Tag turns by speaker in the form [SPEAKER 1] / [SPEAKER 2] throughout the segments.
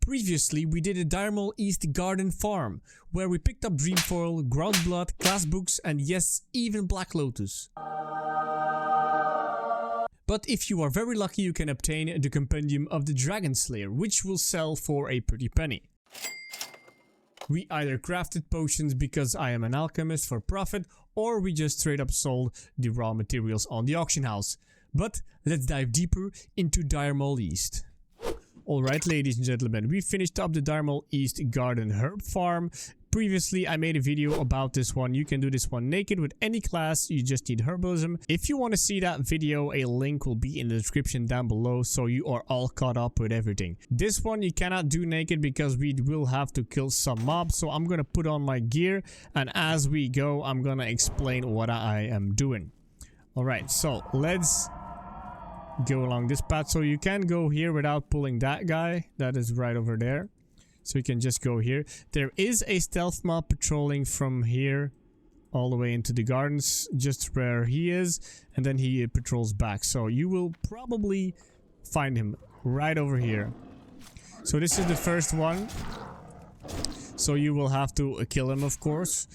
[SPEAKER 1] Previously, we did a Diremol East Garden Farm, where we picked up Dreamfoil, Groundblood, Class Books, and yes, even Black Lotus. But if you are very lucky, you can obtain the Compendium of the Dragon Slayer, which will sell for a pretty penny. We either crafted potions because I am an alchemist for profit, or we just straight up sold the raw materials on the auction house. But let's dive deeper into Diremol East. Alright, ladies and gentlemen, we finished up the Diremol East Garden Herb Farm. Previously, I made a video about this one. You can do this one naked with any class, you just need herbalism. If you want to see that video, a link will be in the description down below, so you are all caught up with everything. This one you cannot do naked because we will have to kill some mobs, so I'm gonna put on my gear, and as we go, I'm gonna explain what I am doing. Alright, so let's go along this path. So you can go here without pulling that guy that is right over there, so you can just go here. There is a stealth mob patrolling from here all the way into the gardens, just where he is, and then he patrols back, so you will probably find him right over here. So this is the first one, so you will have to kill him, of course.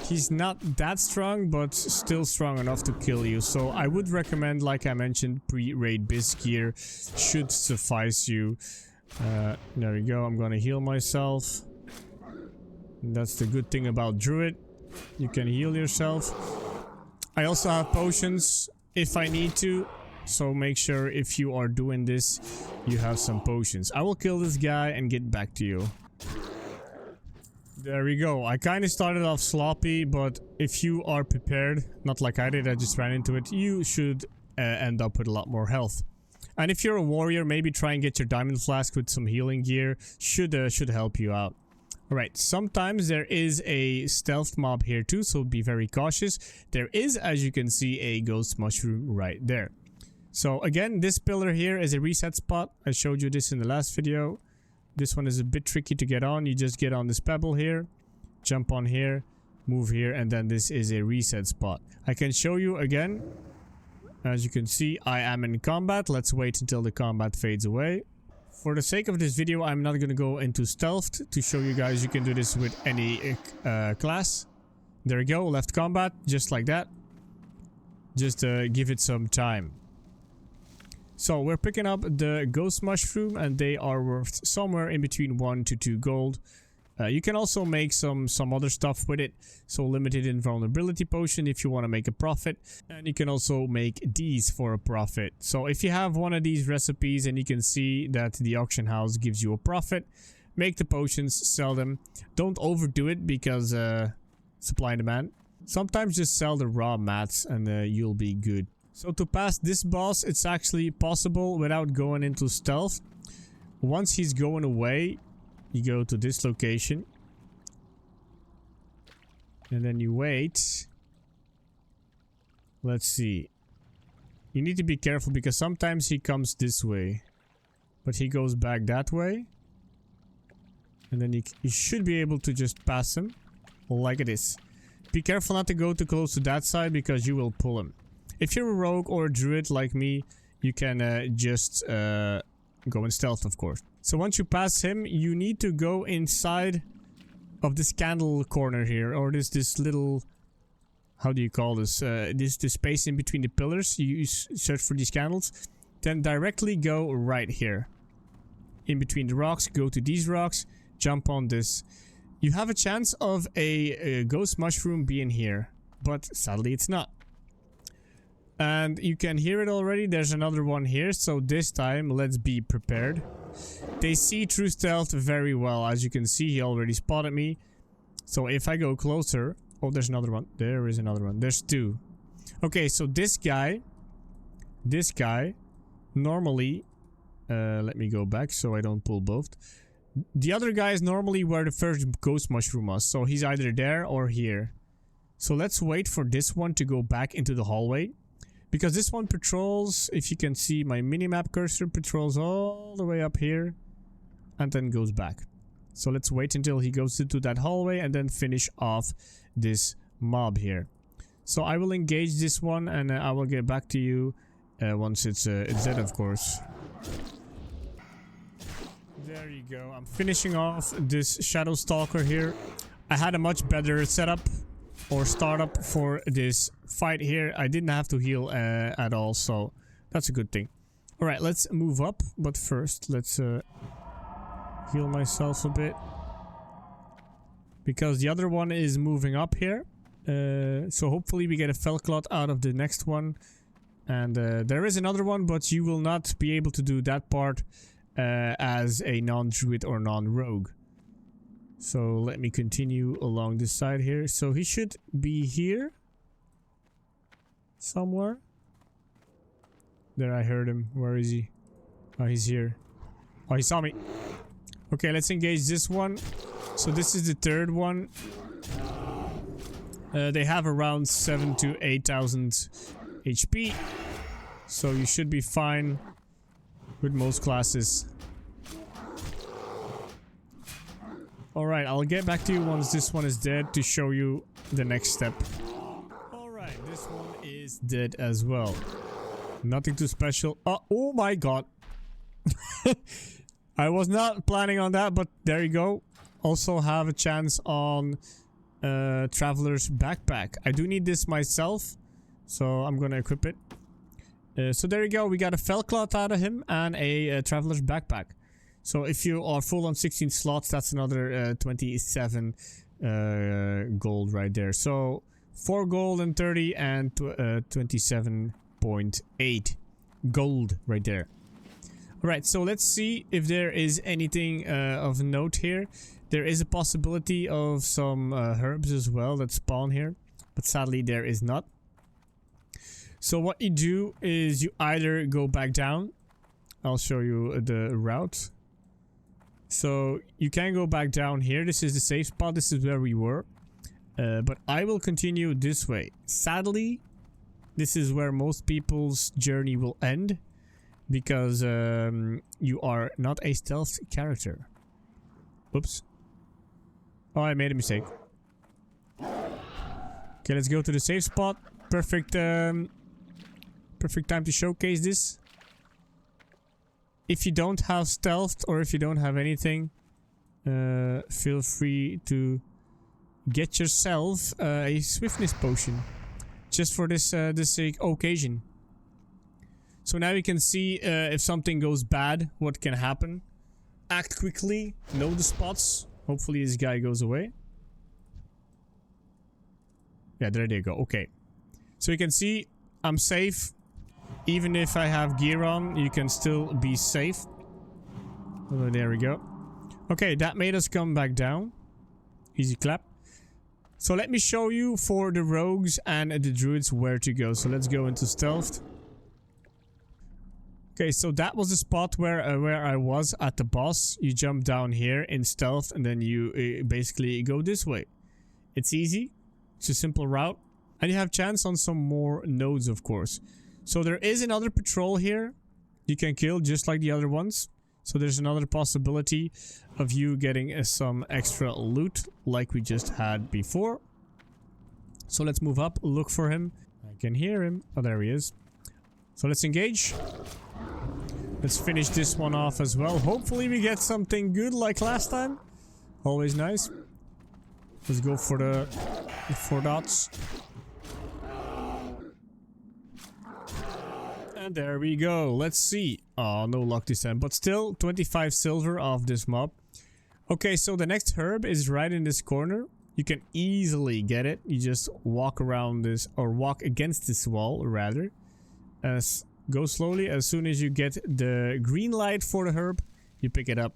[SPEAKER 1] He's not that strong, but still strong enough to kill you. So I would recommend, like I mentioned, pre-raid bis gear should suffice you. There we go. I'm gonna heal myself. That's the good thing about Druid. You can heal yourself. I also have potions if I need to. So make sure if you are doing this, you have some potions. I will kill this guy and get back to you. There we go. I kind of started off sloppy, but if you are prepared, not like I did, I just ran into it, you should end up with a lot more health. And if you're a warrior, maybe try and get your diamond flask with some healing gear. Should help you out. Alright, sometimes there is a stealth mob here too, so be very cautious. There is, as you can see, a ghost mushroom right there. So again, this pillar here is a reset spot. I showed you this in the last video. This one is a bit tricky to get on. You just get on this pebble here, jump on here, move here, and then this is a reset spot. I can show you again. As you can see, I am in combat. Let's wait until the combat fades away. For the sake of this video, I'm not going to go into stealth to show you guys you can do this with any class. There we go, left combat, just like that. Just give it some time. So we're picking up the ghost mushroom, and they are worth somewhere in between 1 to 2 gold. You can also make some other stuff with it. So limited invulnerability potion if you want to make a profit. And you can also make these for a profit. So if you have one of these recipes and you can see that the auction house gives you a profit, make the potions, sell them. Don't overdo it because supply and demand. Sometimes just sell the raw mats and you'll be good. So to pass this boss, it's actually possible without going into stealth. Once he's going away, you go to this location. And then you wait. Let's see. You need to be careful because sometimes he comes this way. But he goes back that way. And then you should be able to just pass him. Like it is. Be careful not to go too close to that side because you will pull him. If you're a rogue or a druid like me, you can just go in stealth, of course. So once you pass him, you need to go inside of this candle corner here, or this little, how do you call this? This space in between the pillars. You search for these candles, then directly go right here. In between the rocks, go to these rocks, jump on this. You have a chance of a ghost mushroom being here, but sadly it's not. And you can hear it already. There's another one here. So this time, let's be prepared. They see through stealth very well. As you can see, he already spotted me. So if I go closer... Oh, there's another one. There is another one. There's two. Okay, so this guy... Normally... let me go back so I don't pull both. The other guy is normally where the first ghost mushroom was. So he's either there or here. So let's wait for this one to go back into the hallway. Because this one patrols, if you can see my minimap cursor, patrols all the way up here and then goes back. So let's wait until he goes into that hallway and then finish off this mob here. So I will engage this one and I will get back to you once it's dead, of course. There you go. I'm finishing off this Shadow Stalker here. I had a much better setup or startup for this fight here. I didn't have to heal at all, so that's a good thing. Alright, let's move up, but first let's heal myself a bit. Because the other one is moving up here. So hopefully we get a Felclot out of the next one. And there is another one, but you will not be able to do that part as a non-druid or non-rogue. So let me continue along this side here. So he should be here somewhere. There, I heard him. Where is he? Oh, he's here. Oh, he saw me. Okay, let's engage this one. So this is the third one. They have around 7,000 to 8,000 HP. So you should be fine with most classes. Alright, I'll get back to you once this one is dead to show you the next step. Alright, this one is dead as well. Nothing too special. Oh my god. I was not planning on that, but there you go. Also have a chance on Traveler's Backpack. I do need this myself, so I'm gonna equip it. So there you go. We got a Felclot out of him and a Traveler's Backpack. So if you are full on 16 slots, that's another 27 gold right there. So 4 gold and 30 and 27.8 gold right there. Alright, so let's see if there is anything of note here. There is a possibility of some herbs as well that spawn here, but sadly there is not. So what you do is you either go back down. I'll show you the route. So you can go back down here. This is the safe spot. This is where we were. But I will continue this way. Sadly, this is where most people's journey will end. Because you are not a stealth character. Oops. Oh, I made a mistake. Okay, let's go to the safe spot. Perfect, perfect time to showcase this. If you don't have stealth or if you don't have anything, feel free to get yourself a swiftness potion, just for this occasion. So now you can see if something goes bad, what can happen. Act quickly, know the spots. Hopefully this guy goes away. Yeah, there they go. Okay. So you can see I'm safe. Even if I have gear on, you can still be safe. Oh, there we go. Okay, that made us come back down. Easy clap. So let me show you for the rogues and the druids where to go. So let's go into stealth. Okay, so that was the spot where I was at the boss. You jump down here in stealth and then you basically go this way. It's easy. It's a simple route. And you have chance on some more nodes, of course. So there is another patrol here you can kill just like the other ones. So there's another possibility of you getting some extra loot like we just had before. So let's move up, look for him. I can hear him. Oh, there he is. So let's engage. Let's finish this one off as well. Hopefully we get something good like last time. Always nice. Let's go for the 4 dots. And there we go. Let's see. Oh, no luck this time. But still, 25 silver off this mob. Okay, so the next herb is right in this corner. You can easily get it. You just walk around this, or walk against this wall, rather. Go slowly. As soon as you get the green light for the herb, you pick it up.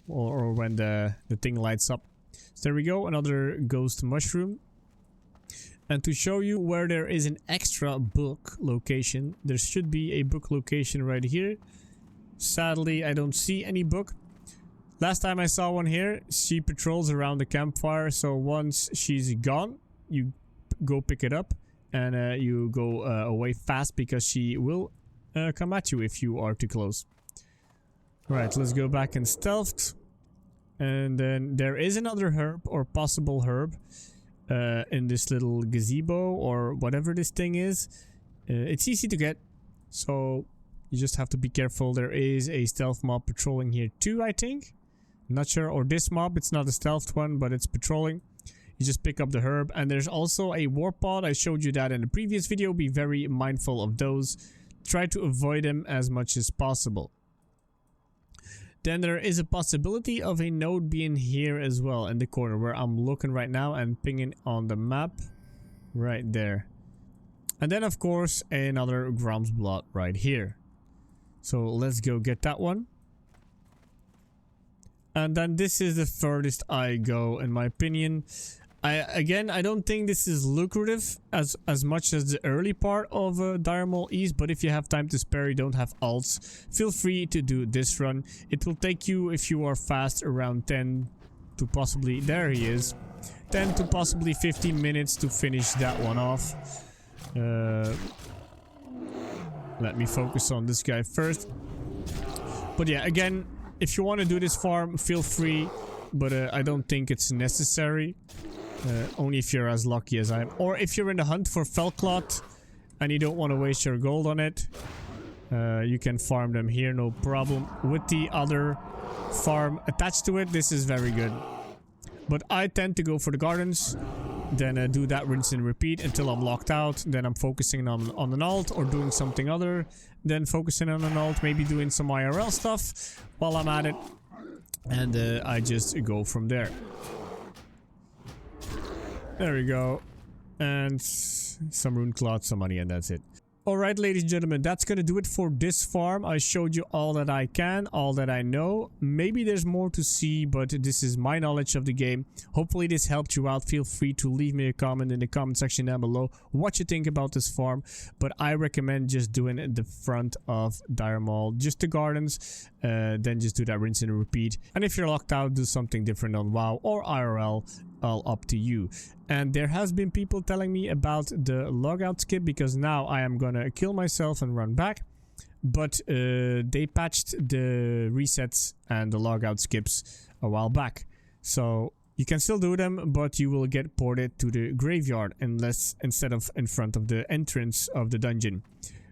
[SPEAKER 1] Or when the thing lights up. So there we go. Another ghost mushroom. And to show you where there is an extra book location, there should be a book location right here. Sadly, I don't see any book. Last time I saw one here, she patrols around the campfire. So once she's gone, you go pick it up. And you go away fast because she will come at you if you are too close. Right, let's go back and stealth. And then there is another herb or possible herb in this little gazebo or whatever this thing is. It's easy to get. So You just have to be careful. There is a stealth mob patrolling here too, I think. Not sure. Or this mob, it's not a stealth one, but it's patrolling. You just pick up the herb. And there's also a warp pod. I showed you that in the previous video. Be very mindful of those. Try to avoid them as much as possible. Then there is a possibility of a node being here as well in the corner where I'm looking right now and pinging on the map. Right there. And then of course another Grom's Blood right here. So let's go get that one. And then this is the furthest I go in my opinion. I don't think this is lucrative as much as the early part of Dire Maul East, but if you have time to spare, you don't have alts, feel free to do this run. It will take you, if you are fast, around 10 to possibly, there he is, 10 to possibly 15 minutes to finish that one off. Let me focus on this guy first. But yeah, again, if you want to do this farm, feel free, but I don't think it's necessary. Only if you're as lucky as I am. Or if you're in the hunt for Felclot and you don't want to waste your gold on it, you can farm them here, no problem. With the other farm attached to it, this is very good. But I tend to go for the gardens, then do that rinse and repeat until I'm locked out. Then I'm focusing on an alt or doing something other. Then focusing on an alt, maybe doing some IRL stuff while I'm at it. And I just go from there. There we go. And some rune cloth, some money, and that's it. Alright, ladies and gentlemen, that's gonna do it for this farm. I showed you all that I can, all that I know. Maybe there's more to see, but this is my knowledge of the game. Hopefully this helped you out. Feel free to leave me a comment in the comment section down below what you think about this farm. But I recommend just doing the front of Dire Maul, just the gardens, then just do that rinse and repeat. And if you're locked out, do something different on WoW or IRL. All up to you. And there has been people telling me about the logout skip, because now I am gonna kill myself and run back, but they patched the resets and the logout skips a while back, so you can still do them, but you will get ported to the graveyard instead of in front of the entrance of the dungeon,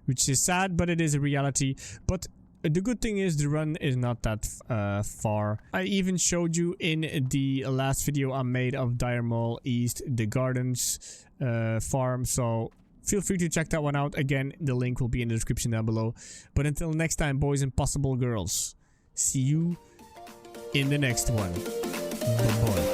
[SPEAKER 1] which is sad, but it is a reality. But the good thing is the run is not that far. I even showed you in the last video I made of Dire Maul East, the gardens farm. So feel free to check that one out. Again, the link will be in the description down below. But until next time, boys and possible girls, see you in the next one. Bye-bye.